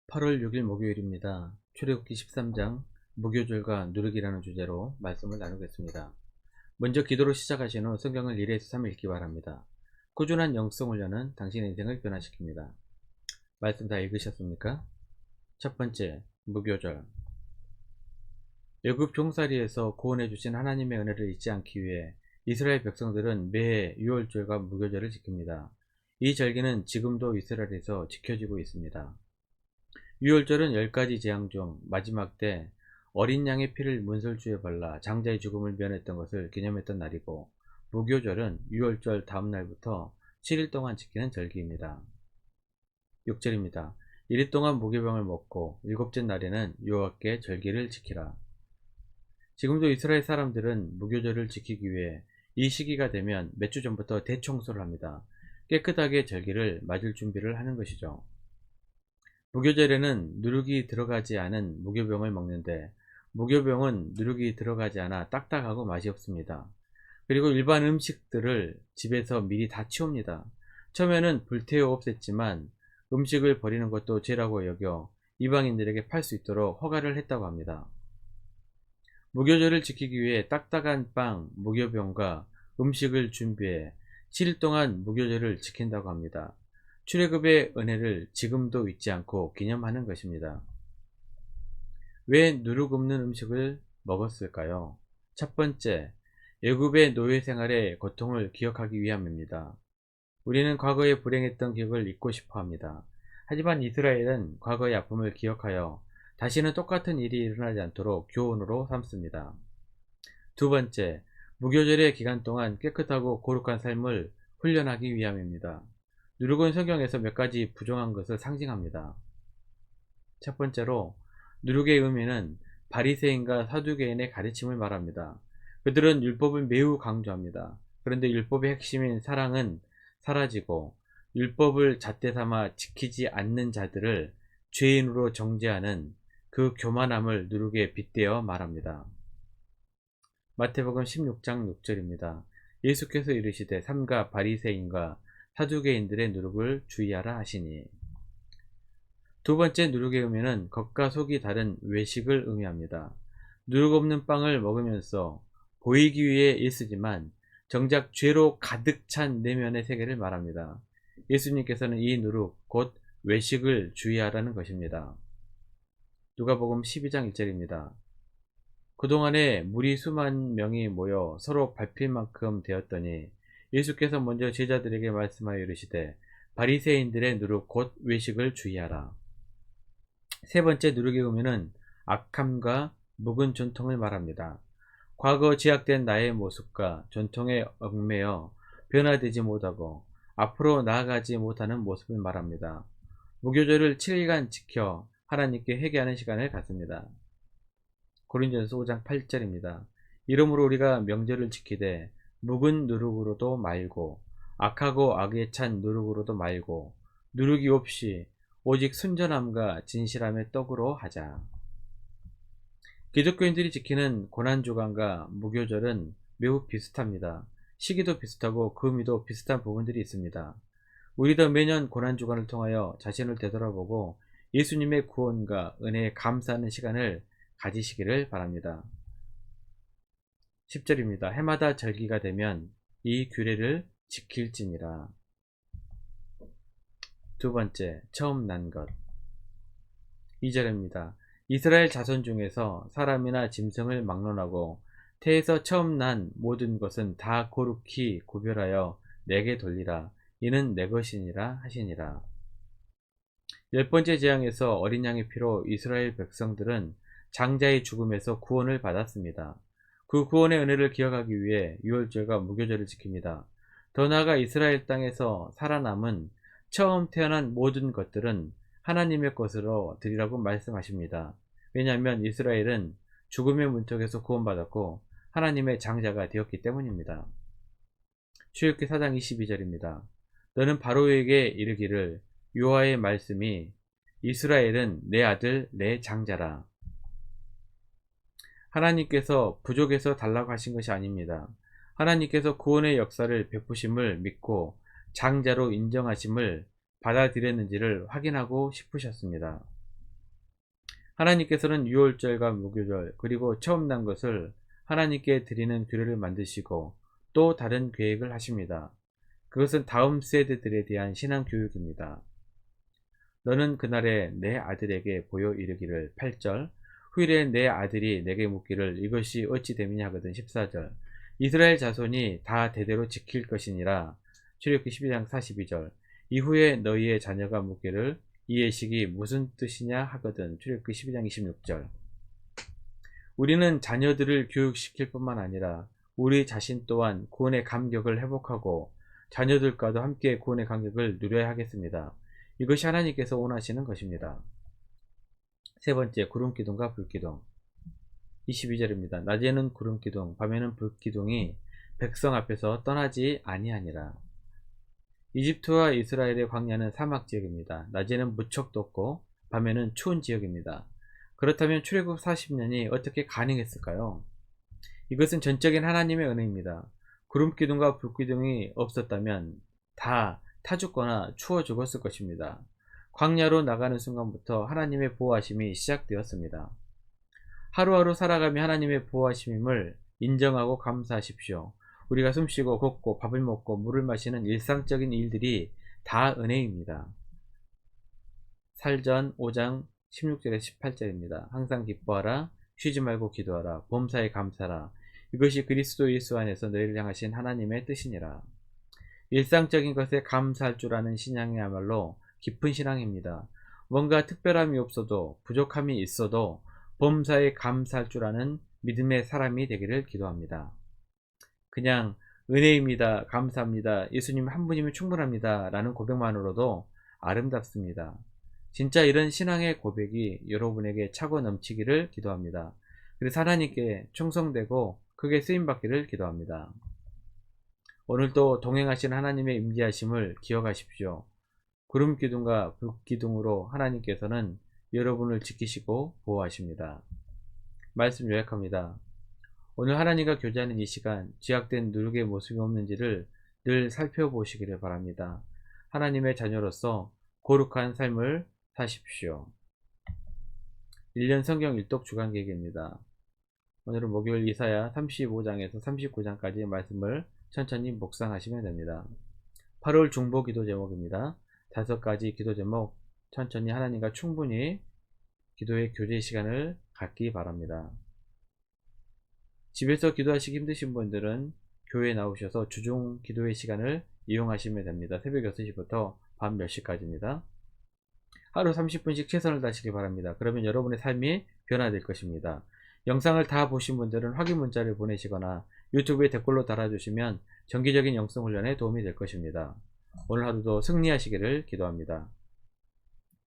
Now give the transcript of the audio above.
8월 6일 목요일입니다. 출애굽기 13장 무교절과 누르기라는 주제로 말씀을 나누겠습니다. 먼저 기도로 시작하신 후 성경을 1에서 3 읽기 바랍니다. 꾸준한 영성 훈련은 당신의 인생을 변화시킵니다. 말씀 다 읽으셨습니까? 첫 번째, 무교절. 애굽 종살이에서 구원해 주신 하나님의 은혜를 잊지 않기 위해 이스라엘 백성들은 매해 유월절과 무교절을 지킵니다. 이 절기는 지금도 이스라엘에서 지켜지고 있습니다. 유월절은 10가지 재앙 중 마지막 때 어린 양의 피를 문설주에 발라 장자의 죽음을 면했던 것을 기념했던 날이고, 무교절은 유월절 다음 날부터 7일 동안 지키는 절기입니다. 6절입니다. 이리 동안 무교병을 먹고 일곱째 날에는 여호와께 절기를 지키라. 지금도 이스라엘 사람들은 무교절을 지키기 위해 이 시기가 되면 몇 주 전부터 대청소를 합니다. 깨끗하게 절기를 맞을 준비를 하는 것이죠. 무교절에는 누룩이 들어가지 않은 무교병을 먹는데, 무교병은 누룩이 들어가지 않아 딱딱하고 맛이 없습니다. 그리고 일반 음식들을 집에서 미리 다 치웁니다. 처음에는 불태워 없앴지만 음식을 버리는 것도 죄라고 여겨 이방인들에게 팔 수 있도록 허가를 했다고 합니다. 무교절을 지키기 위해 딱딱한 빵, 무교병과 음식을 준비해 7일 동안 무교절을 지킨다고 합니다. 출애굽의 은혜를 지금도 잊지 않고 기념하는 것입니다. 왜 누룩 없는 음식을 먹었을까요? 첫 번째, 애굽의 노예 생활의 고통을 기억하기 위함입니다. 우리는 과거에 불행했던 기억을 잊고 싶어 합니다. 하지만 이스라엘은 과거의 아픔을 기억하여 다시는 똑같은 일이 일어나지 않도록 교훈으로 삼습니다. 두 번째, 무교절의 기간 동안 깨끗하고 거룩한 삶을 훈련하기 위함입니다. 누룩은 성경에서 몇 가지 부정한 것을 상징합니다. 첫 번째로, 누룩의 의미는 바리새인과 사두개인의 가르침을 말합니다. 그들은 율법을 매우 강조합니다. 그런데 율법의 핵심인 사랑은 사라지고 율법을 잣대 삼아 지키지 않는 자들을 죄인으로 정죄하는 그 교만함을 누룩에 빗대어 말합니다. 마태복음 16장 6절입니다. 예수께서 이르시되 삼가 바리새인과 사두개인들의 누룩을 주의하라 하시니. 두 번째 누룩의 의미는 겉과 속이 다른 외식을 의미합니다. 누룩 없는 빵을 먹으면서 보이기 위해 애쓰지만 정작 죄로 가득 찬 내면의 세계를 말합니다. 예수님께서는 이 누룩, 곧 외식을 주의하라는 것입니다. 누가복음 12장 1절입니다. 그동안에 무리 수만 명이 모여 서로 밟힐 만큼 되었더니 예수께서 먼저 제자들에게 말씀하여 이르시되 바리새인들의 누룩 곧 외식을 주의하라. 세 번째 누룩의 의미는 악함과 묵은 전통을 말합니다. 과거 제약된 나의 모습과 전통에 얽매여 변화되지 못하고 앞으로 나아가지 못하는 모습을 말합니다. 무교절을 7일간 지켜 하나님께 회개하는 시간을 갖습니다. 고린도전서 5장 8절입니다. 이러므로 우리가 명절을 지키되 묵은 누룩으로도 말고 악하고 악에 찬 누룩으로도 말고 누룩이 없이 오직 순전함과 진실함의 떡으로 하자. 기독교인들이 지키는 고난주간과 무교절은 매우 비슷합니다. 시기도 비슷하고 그 의미도 비슷한 부분들이 있습니다. 우리도 매년 고난주간을 통하여 자신을 되돌아보고 예수님의 구원과 은혜에 감사하는 시간을 가지시기를 바랍니다. 10절입니다. 해마다 절기가 되면 이 규례를 지킬지니라. 두 번째, 처음 난 것. 2절입니다. 이스라엘 자손 중에서 사람이나 짐승을 막론하고 태에서 처음 난 모든 것은 다 거룩히 구별하여 내게 돌리라. 이는 내 것이니라 하시니라. 10번째 재앙에서 어린 양의 피로 이스라엘 백성들은 장자의 죽음에서 구원을 받았습니다. 그 구원의 은혜를 기억하기 위해 유월절과 무교절을 지킵니다. 더 나아가 이스라엘 땅에서 살아남은 처음 태어난 모든 것들은 하나님의 것으로 드리라고 말씀하십니다. 왜냐하면 이스라엘은 죽음의 문턱에서 구원받았고 하나님의 장자가 되었기 때문입니다. 출애굽기 4장 22절입니다. 너는 바로에게 이르기를 여호와의 말씀이 이스라엘은 내 아들 내 장자라. 하나님께서 부족해서 달라고 하신 것이 아닙니다. 하나님께서 구원의 역사를 베푸심을 믿고 장자로 인정하심을 받아들였는지를 확인하고 싶으셨습니다. 하나님께서는 유월절과 무교절 그리고 처음 난 것을 하나님께 드리는 규례를 만드시고 또 다른 계획을 하십니다. 그것은 다음 세대들에 대한 신앙 교육입니다. 너는 그날에 내 아들에게 보여 이르기를 8절 후일에 내 아들이 내게 묻기를 이것이 어찌 됨이냐 하거든 14절 이스라엘 자손이 다 대대로 지킬 것이니라 출애굽기 12장 42절 이후에 너희의 자녀가 묻기를 이 예식이 무슨 뜻이냐 하거든 출애굽기 12장 26절 우리는 자녀들을 교육시킬 뿐만 아니라 우리 자신 또한 구원의 감격을 회복하고 자녀들과도 함께 구원의 감격을 누려야 하겠습니다. 이것이 하나님께서 원하시는 것입니다. 세 번째, 구름기둥과 불기둥 22절입니다. 낮에는 구름기둥, 밤에는 불기둥이 백성 앞에서 떠나지 아니하니라. 이집트와 이스라엘의 광야는 사막 지역입니다. 낮에는 무척 덥고 밤에는 추운 지역입니다. 그렇다면 출애굽 40년이 어떻게 가능했을까요? 이것은 전적인 하나님의 은혜입니다. 구름기둥과 불기둥이 없었다면 다 타 죽거나 추워 죽었을 것입니다. 광야로 나가는 순간부터 하나님의 보호하심이 시작되었습니다. 하루하루 살아가며 하나님의 보호하심임을 인정하고 감사하십시오. 우리가 숨쉬고 걷고 밥을 먹고 물을 마시는 일상적인 일들이 다 은혜입니다. 살전 5장 16절에서 18절입니다. 항상 기뻐하라 쉬지 말고 기도하라 범사에 감사하라 이것이 그리스도 예수 안에서 너희를 향하신 하나님의 뜻이니라. 일상적인 것에 감사할 줄 아는 신앙이야말로 깊은 신앙입니다. 뭔가 특별함이 없어도 부족함이 있어도 범사에 감사할 줄 아는 믿음의 사람이 되기를 기도합니다. 그냥 은혜입니다. 감사합니다. 예수님 한 분이면 충분합니다. 라는 고백만으로도 아름답습니다. 진짜 이런 신앙의 고백이 여러분에게 차고 넘치기를 기도합니다. 그래서 하나님께 충성되고 크게 쓰임받기를 기도합니다. 오늘도 동행하신 하나님의 임재하심을 기억하십시오. 구름기둥과 불기둥으로 하나님께서는 여러분을 지키시고 보호하십니다. 말씀 요약합니다. 오늘 하나님과 교제하는 이 시간 죄악된 누룩의 모습이 없는지를 늘 살펴보시기를 바랍니다. 하나님의 자녀로서 거룩한 삶을 사십시오. 1년 성경 일독 주간계획입니다. 오늘은 목요일 이사야 35장에서 39장까지의 말씀을 천천히 묵상하시면 됩니다. 8월 중보 기도 제목입니다. 5가지 기도 제목 천천히 하나님과 충분히 기도의 교제 시간을 갖기 바랍니다. 집에서 기도하시기 힘드신 분들은 교회에 나오셔서 주중 기도의 시간을 이용하시면 됩니다. 새벽 6시부터 밤 10시까지입니다. 하루 30분씩 최선을 다하시기 바랍니다. 그러면 여러분의 삶이 변화될 것입니다. 영상을 다 보신 분들은 확인 문자를 보내시거나 유튜브에 댓글로 달아주시면 정기적인 영성 훈련에 도움이 될 것입니다. 오늘 하루도 승리하시기를 기도합니다.